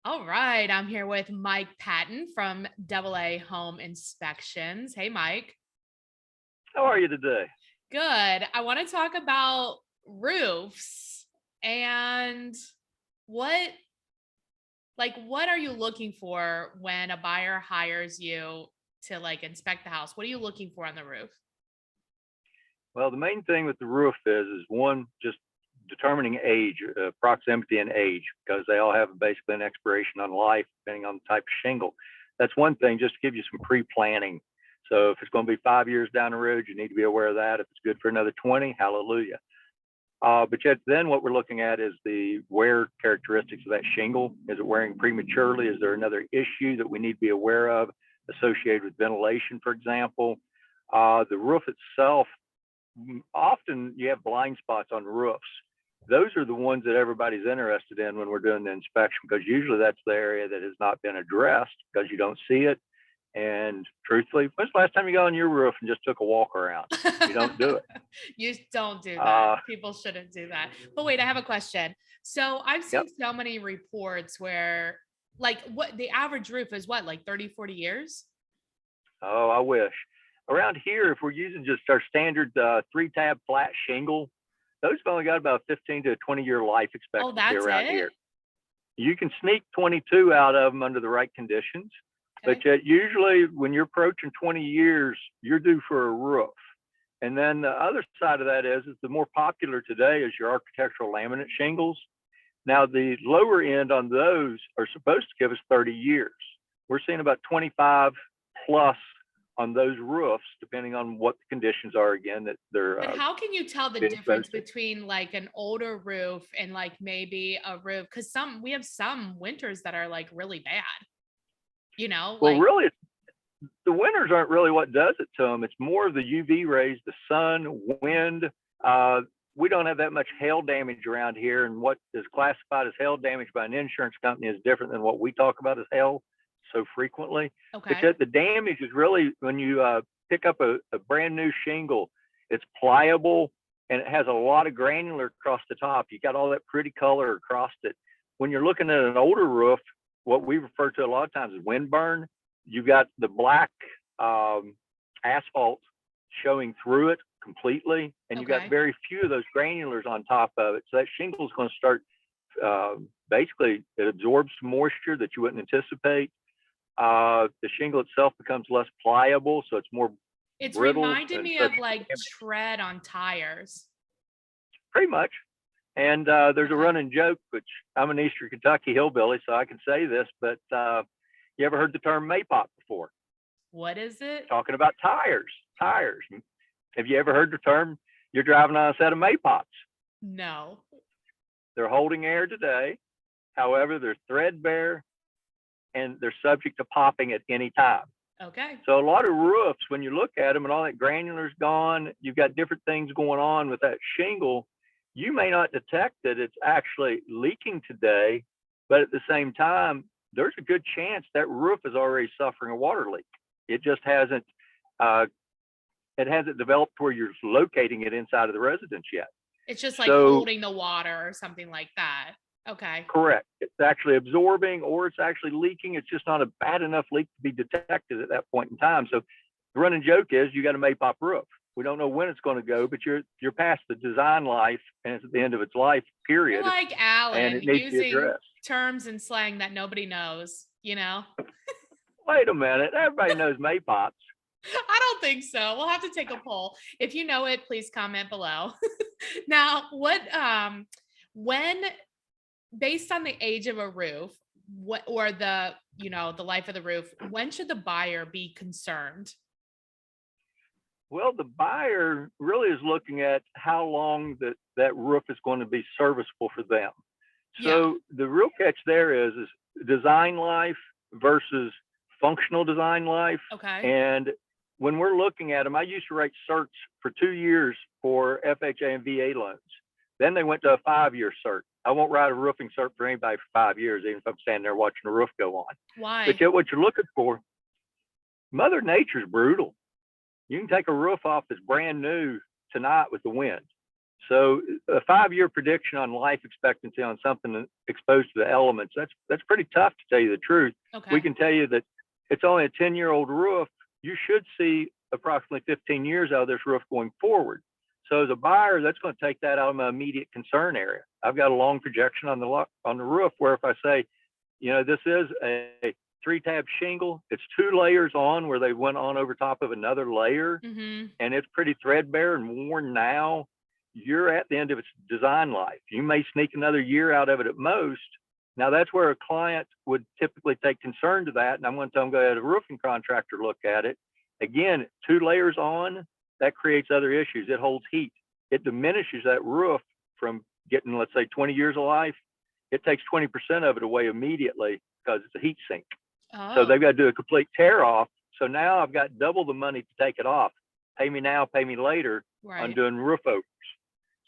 All right, I'm here with Mike Patton from AA Home Inspections. Hey, Mike. How are you today? Good. I want to talk about roofs and what what are you looking for when a buyer hires you to inspect the house? What are you looking for on the roof? Well, the main thing with the roof is one, just determining age, proximity and age, because they all have basically an expiration on life, depending on the type of shingle. That's one thing, just to give you some pre-planning. So if it's going to be 5 years down the road, you need to be aware of that. If it's good for another 20, hallelujah. But yet then what we're looking at is the wear characteristics of that shingle. Is it wearing prematurely? Is there another issue that we need to be aware of associated with ventilation, for example? The roof itself, often you have blind spots on roofs. Those are the ones that everybody's interested in when we're doing the inspection, because usually that's the area that has not been addressed because you don't see it. And truthfully, when's the last time you got on your roof and just took a walk around? You don't do it. You don't do that. Uh, People shouldn't do that. But wait, I have a question. So I've yep. seen so many reports where what the average roof is like 30, 40 years? Oh, I wish. Around here, if we're using just our standard three-tab flat shingle, those have only got about 15 to 20-year life Oh, expectancy that's around it? here. You can sneak 22 out of them under the right conditions, but Okay. yet usually when you're approaching 20 years, you're due for a roof. And then the other side of that is the more popular today is your architectural laminate shingles. Now, the lower end on those are supposed to give us 30 years. We're seeing about 25 plus on those roofs, depending on what the conditions are, again, that they're But how can you tell the being difference exposed to. between an older roof and maybe a roof? Because we have some winters that are really bad, you know, Well, like really, the winters aren't really what does it to them. It's more of the UV rays, the sun, wind. Uh, we don't have that much hail damage around here, and what is classified as hail damage by an insurance company is different than what we talk about as hail so frequently. But okay. yet the damage is really when you pick up a brand new shingle, it's pliable and it has a lot of granular across the top. You got all that pretty color across it. When you're looking at an older roof, what we refer to a lot of times as windburn, you've got the black asphalt showing through it completely, and you've got Okay. very few of those granulars on top of it. So that shingle is going to start basically, it absorbs moisture that you wouldn't anticipate. The shingle itself becomes less pliable, so it's more It's brittle reminding and me of subject to damage, tread on tires. pretty much. And there's a Okay. running joke, which I'm an Eastern Kentucky hillbilly, so I can say this, but you ever heard the term Maypop before? What is it? Talking about tires, tires. Have you ever heard the term you're driving on a set of Maypops? No. They're holding air today. However, they're threadbare and they're subject to popping at any time. Okay. So a lot of roofs, when you look at them and all that granular's gone, you've got different things going on with that shingle. You may not detect that it's actually leaking today, but at the same time, there's a good chance that roof is already suffering a water leak. It just hasn't uh, it hasn't developed where you're locating it inside of the residence yet. It's just So holding the water or something like that. Okay. correct. It's actually absorbing or it's actually leaking. It's just not a bad enough leak to be detected at that point in time. So the running joke is you got a Maypop roof. We don't know when it's going to go, but you're past the design life and it's at the end of its life You're period, like and Alan it needs to be using addressed. terms and slang that nobody knows, you know? Wait a minute, everybody knows Maypops. I don't think so. We'll have to take a poll. If you know it, please comment below. Now, when based on the age of a roof, what or the life of the roof, when should the buyer be concerned? Well, the buyer really is looking at how long that roof is going to be serviceable for them. Yeah. So the real catch there is design life versus functional design life. Okay. And when we're looking at them, I used to write certs for 2 years for FHA and VA loans. Then they went to a 5 year cert. I won't write a roofing cert for anybody for 5 years, even if I'm standing there watching the roof go on. But Why? yet, what you're looking for, Mother Nature's brutal. You can take a roof off that's brand new tonight with the wind. So a 5-year prediction on life expectancy on something exposed to the elements, that's pretty tough, to tell you the truth. We Okay. can tell you that it's only a 10-year-old roof. You should see approximately 15 years out of this roof going forward. So as a buyer, that's going to take that out of my immediate concern area. I've got a long projection on the roof, where if I say, this is a 3-tab shingle, it's 2 layers on where they went on over top of another layer, Mm-hmm. and it's pretty threadbare and worn now, you're at the end of its design life. You may sneak another year out of it at most. Now that's where a client would typically take concern to that. And I'm going to tell them, go ahead, a roofing contractor look at it. Again, 2 layers on, that creates other issues. It holds heat. It diminishes that roof from getting, let's say, 20 years of life. It takes 20% of it away immediately because it's a heat sink. So they've Oh, got to do a complete tear off. So now I've got double the money to take it off. Pay me now, pay me later on right. doing roof openers.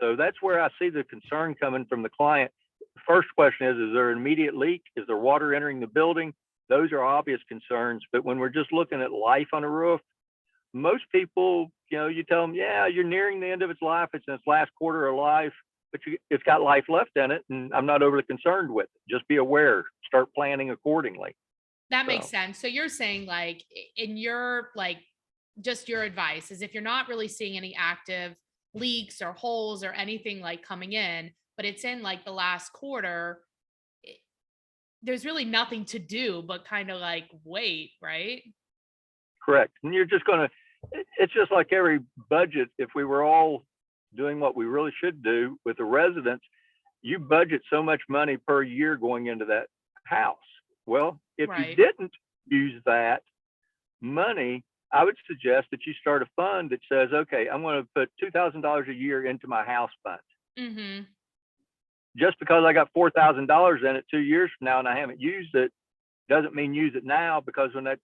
So that's where I see the concern coming from the client. The first question is there an immediate leak? Is there water entering the building? Those are obvious concerns. But when we're just looking at life on a roof, most people, you tell them, yeah, you're nearing the end of its life. It's in its last quarter of life, but it's got life left in it. And I'm not overly concerned with it. Just be aware, start planning accordingly. That makes So sense. So you're saying, like, in your, like, just your advice is, if you're not really seeing any active leaks or holes or anything like coming in, but it's in like the last quarter, i- there's really nothing to do but kind of like wait, right? correct. And you're just going to, it's just like every budget. If we were all doing what we really should do with the residents, you budget so much money per year going into that house. Well, if you Right. didn't use that money, I would suggest that you start a fund that says, okay, I'm going to put $2,000 a year into my house fund. Mm-hmm. Just because I got $4,000 in it 2 years from now and I haven't used it, doesn't mean use it now, because when that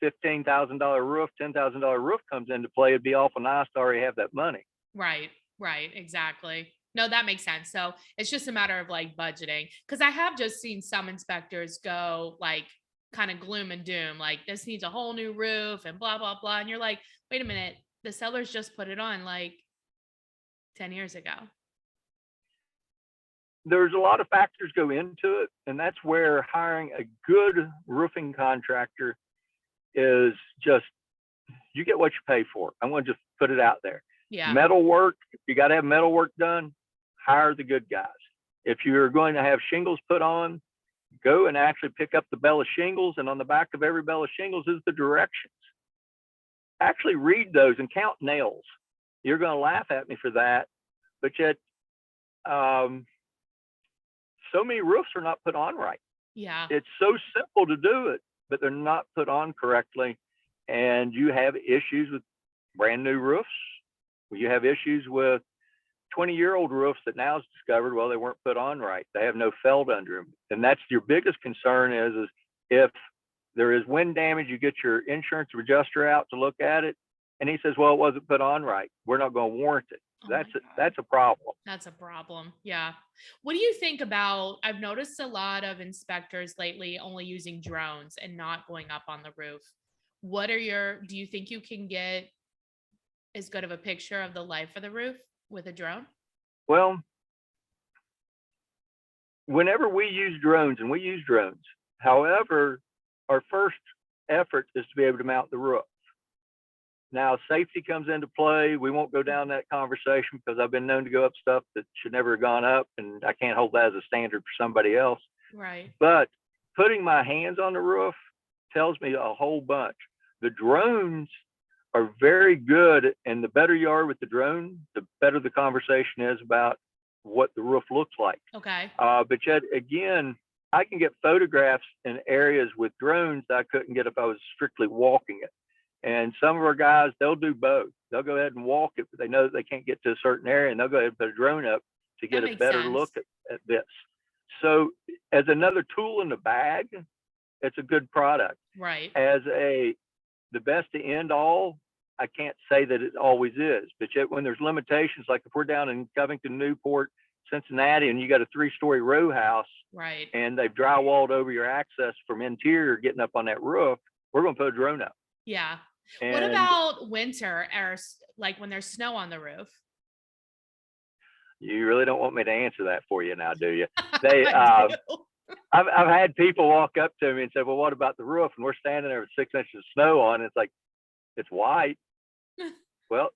$15,000 roof, $10,000 roof comes into play, it'd be awful nice to already have that money. Right. Right. Exactly. No, that makes sense. So it's just a matter of like budgeting. Cause I have just seen some inspectors go like kind of gloom and doom, like this needs a whole new roof and blah, blah, blah. And you're like, wait a minute, the sellers just put it on like 10 years ago. There's a lot of factors go into it, and that's where hiring a good roofing contractor is just, you get what you pay for. I'm going to just put it out there. Yeah. Metal work, you got to have metal work done, hire the good guys. If you're going to have shingles put on, go and actually pick up the bell of shingles, and on the back of every bell of shingles is the directions. Actually read those and count nails. You're going to laugh at me for that, but yet so many roofs are not put on right. Yeah. It's so simple to do it, but they're not put on correctly. And you have issues with brand new roofs. You have issues with 20-year-old roofs that now is discovered, well, they weren't put on right. They have no felt under them. And that's your biggest concern is if there is wind damage, you get your insurance adjuster out to look at it, and he says, well, it wasn't put on right, we're not going to warrant it. Oh my God. That's a problem. That's a problem. Yeah. What do you think about? I've noticed a lot of inspectors lately only using drones and not going up on the roof. Do you think you can get as good of a picture of the life of the roof with a drone? Well, whenever we use drones, and we use drones, however, our first effort is to be able to mount the roof. Now, safety comes into play. We won't go down that conversation because I've been known to go up stuff that should never have gone up, and I can't hold that as a standard for somebody else. Right. But putting my hands on the roof tells me a whole bunch. The drones are very good, and the better you are with the drone, the better the conversation is about what the roof looks like. Okay. But yet again, I can get photographs in areas with drones that I couldn't get if I was strictly walking it. And some of our guys, they'll do both. They'll go ahead and walk it, but they know that they can't get to a certain area, and they'll go ahead and put a drone up to That get a makes better look sense. at this. So as another tool in the bag, it's a good product. Right. As the best to end all, I can't say that it always is, but yet when there's limitations, like if we're down in Covington, Newport, Cincinnati, and you got a 3-story row house Right. and they've drywalled over your access from interior getting up on that roof, we're going to put a drone up. Yeah. What And about winter or like when there's snow on the roof? You really don't want me to answer that for you now, do you? They, I do. I've had people walk up to me and say, "Well, what about the roof?" And we're standing there with 6 inches of snow on. And it's like, it's white. Well,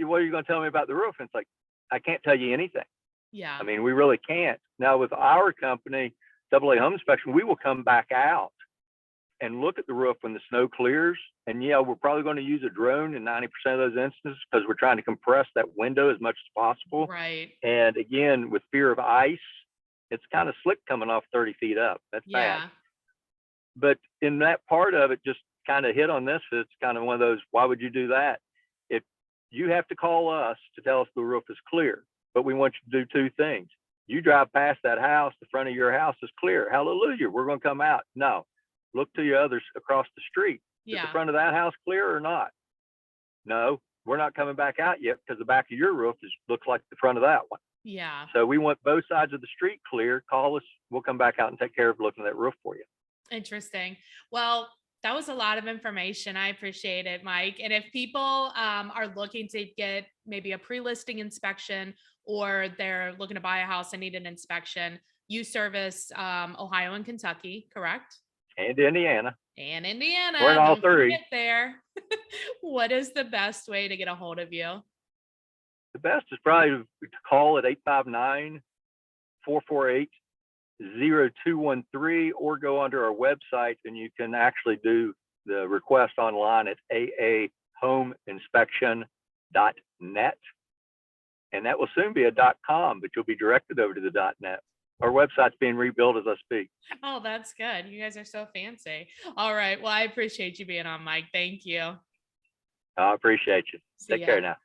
what are you going to tell me about the roof? And it's like, I can't tell you anything. Yeah. I mean, we really can't. Now with our company, AA Home Inspection, we will come back out and look at the roof when the snow clears. And yeah, we're probably going to use a drone in 90% of those instances because we're trying to compress that window as much as possible. Right. And again, with fear of ice, it's kind of slick coming off 30 feet up. That's bad. Yeah. But in that part of it, just kind of hit on this. It's kind of one of those, why would you do that? If you have to call us to tell us the roof is clear, but we want you to do two things. You drive past that house, the front of your house is clear. Hallelujah. We're going to come out. No, look to your others across the street. Is the Yeah. front of that house clear or not? No, we're not coming back out yet because the back of your roof looks like the front of that one. Yeah. So we want both sides of the street clear. Call us. We'll come back out and take care of looking at that roof for you. Interesting. Well, that was a lot of information. I appreciate it, Mike. And if people are looking to get maybe a pre-listing inspection, or they're looking to buy a house and need an inspection, you service Ohio and Kentucky, correct? And Indiana. And Indiana. We're in all Don't three. forget there. What is the best way to get a hold of you? The best is probably to call at 859-448-0213 or go onto our website, and you can actually do the request online at aahomeinspection.net. And that will soon be a .com, but you'll be directed over to the .net. Our website's being rebuilt as I speak. Oh, that's good. You guys are so fancy. All right. Well, I appreciate you being on, Mike. Thank you. I appreciate you. See Take ya. care now.